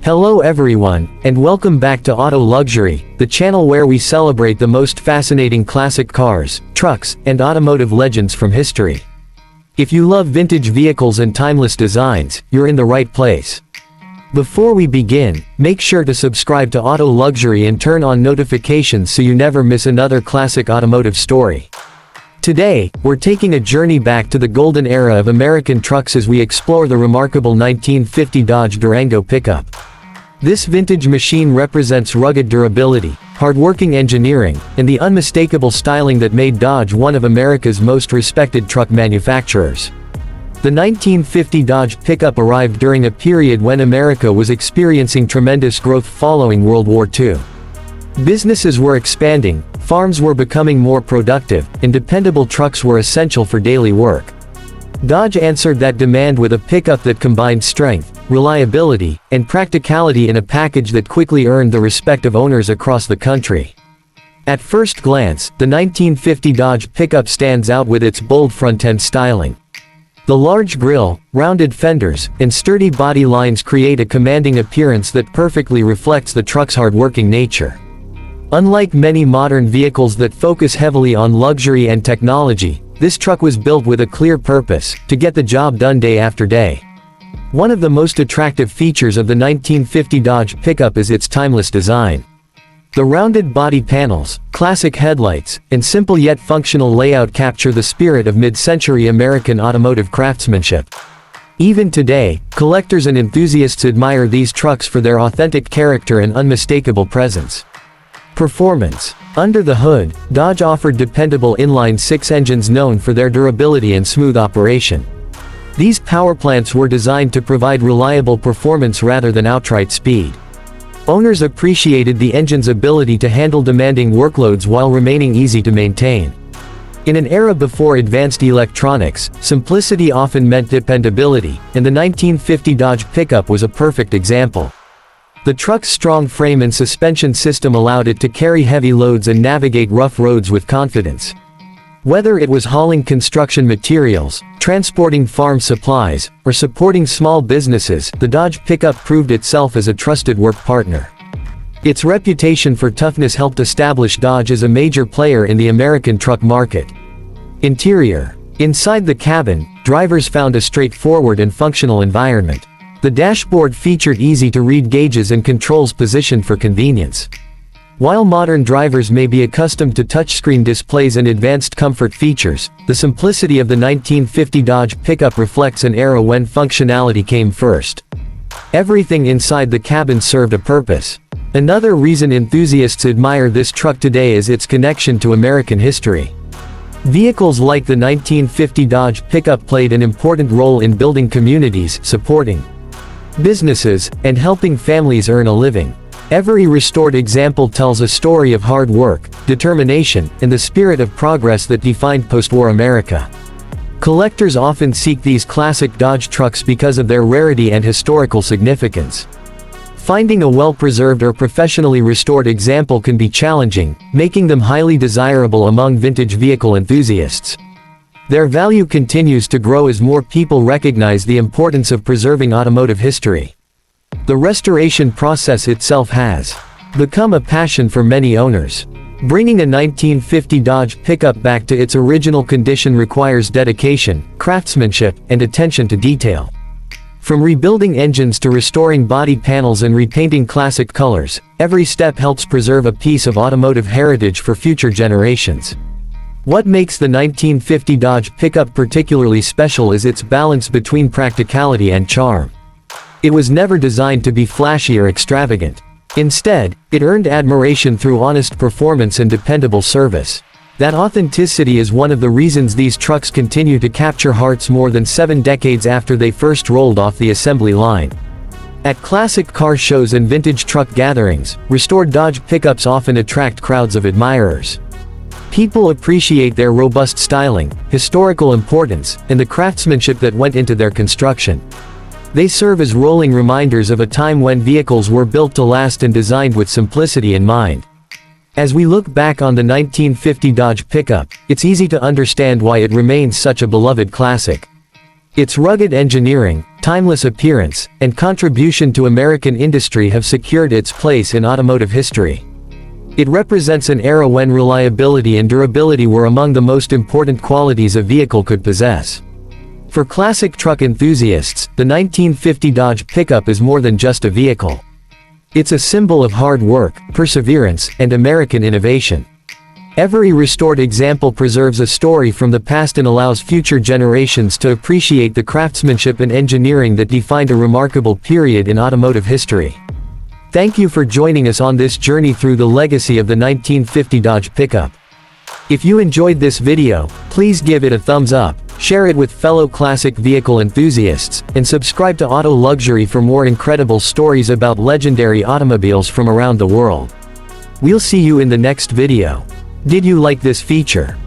Hello everyone, and welcome back to Auto Luxury, the channel where we celebrate the most fascinating classic cars, trucks, and automotive legends from history. If you love vintage vehicles and timeless designs, you're in the right place. Before we begin, make sure to subscribe to Auto Luxury and turn on notifications so you never miss another classic automotive story. Today, we're taking a journey back to the golden era of American trucks as we explore the remarkable 1950 Dodge Durango Pickup. This vintage machine represents rugged durability, hardworking engineering, and the unmistakable styling that made Dodge one of America's most respected truck manufacturers. The 1950 Dodge Pickup arrived during a period when America was experiencing tremendous growth following World War II. Businesses were expanding, farms were becoming more productive, and dependable trucks were essential for daily work. Dodge answered that demand with a pickup that combined strength, reliability, and practicality in a package that quickly earned the respect of owners across the country. At first glance, the 1950 Dodge Pickup stands out with its bold front-end styling. The large grille, rounded fenders, and sturdy body lines create a commanding appearance that perfectly reflects the truck's hardworking nature. Unlike many modern vehicles that focus heavily on luxury and technology, this truck was built with a clear purpose: to get the job done day after day. One of the most attractive features of the 1950 Dodge Pickup is its timeless design. The rounded body panels, classic headlights, and simple yet functional layout capture the spirit of mid-century American automotive craftsmanship. Even today, collectors and enthusiasts admire these trucks for their authentic character and unmistakable presence. Performance. Under the hood, Dodge offered dependable inline-six engines known for their durability and smooth operation. These powerplants were designed to provide reliable performance rather than outright speed. Owners appreciated the engine's ability to handle demanding workloads while remaining easy to maintain. In an era before advanced electronics, simplicity often meant dependability, and the 1950 Dodge Pickup was a perfect example. The truck's strong frame and suspension system allowed it to carry heavy loads and navigate rough roads with confidence. Whether it was hauling construction materials, transporting farm supplies, or supporting small businesses, the Dodge Pickup proved itself as a trusted work partner. Its reputation for toughness helped establish Dodge as a major player in the American truck market. Interior. Inside the cabin, drivers found a straightforward and functional environment. The dashboard featured easy-to-read gauges and controls positioned for convenience. While modern drivers may be accustomed to touchscreen displays and advanced comfort features, the simplicity of the 1950 Dodge Pickup reflects an era when functionality came first. Everything inside the cabin served a purpose. Another reason enthusiasts admire this truck today is its connection to American history. Vehicles like the 1950 Dodge Pickup played an important role in building communities, supporting businesses, and helping families earn a living. Every restored example tells a story of hard work, determination, and the spirit of progress that defined post-war America. Collectors often seek these classic Dodge trucks because of their rarity and historical significance. Finding a well-preserved or professionally restored example can be challenging, making them highly desirable among vintage vehicle enthusiasts. Their value continues to grow as more people recognize the importance of preserving automotive history. The restoration process itself has become a passion for many owners. Bringing a 1950 Dodge Pickup back to its original condition requires dedication, craftsmanship, and attention to detail. From rebuilding engines to restoring body panels and repainting classic colors, every step helps preserve a piece of automotive heritage for future generations. What makes the 1950 Dodge Pickup particularly special is its balance between practicality and charm. It was never designed to be flashy or extravagant. Instead, it earned admiration through honest performance and dependable service. That authenticity is one of the reasons these trucks continue to capture hearts more than 7 decades after they first rolled off the assembly line. At classic car shows and vintage truck gatherings, restored Dodge Pickups often attract crowds of admirers. People appreciate their robust styling, historical importance, and the craftsmanship that went into their construction. They serve as rolling reminders of a time when vehicles were built to last and designed with simplicity in mind. As we look back on the 1950 Dodge Pickup, it's easy to understand why it remains such a beloved classic. Its rugged engineering, timeless appearance, and contribution to American industry have secured its place in automotive history. It represents an era when reliability and durability were among the most important qualities a vehicle could possess. For classic truck enthusiasts, the 1950 Dodge Pickup is more than just a vehicle. It's a symbol of hard work, perseverance, and American innovation. Every restored example preserves a story from the past and allows future generations to appreciate the craftsmanship and engineering that defined a remarkable period in automotive history. Thank you for joining us on this journey through the legacy of the 1950 Dodge Pickup. If you enjoyed this video, please give it a thumbs up, share it with fellow classic vehicle enthusiasts, and subscribe to Auto Luxury for more incredible stories about legendary automobiles from around the world. We'll see you in the next video. Did you like this feature?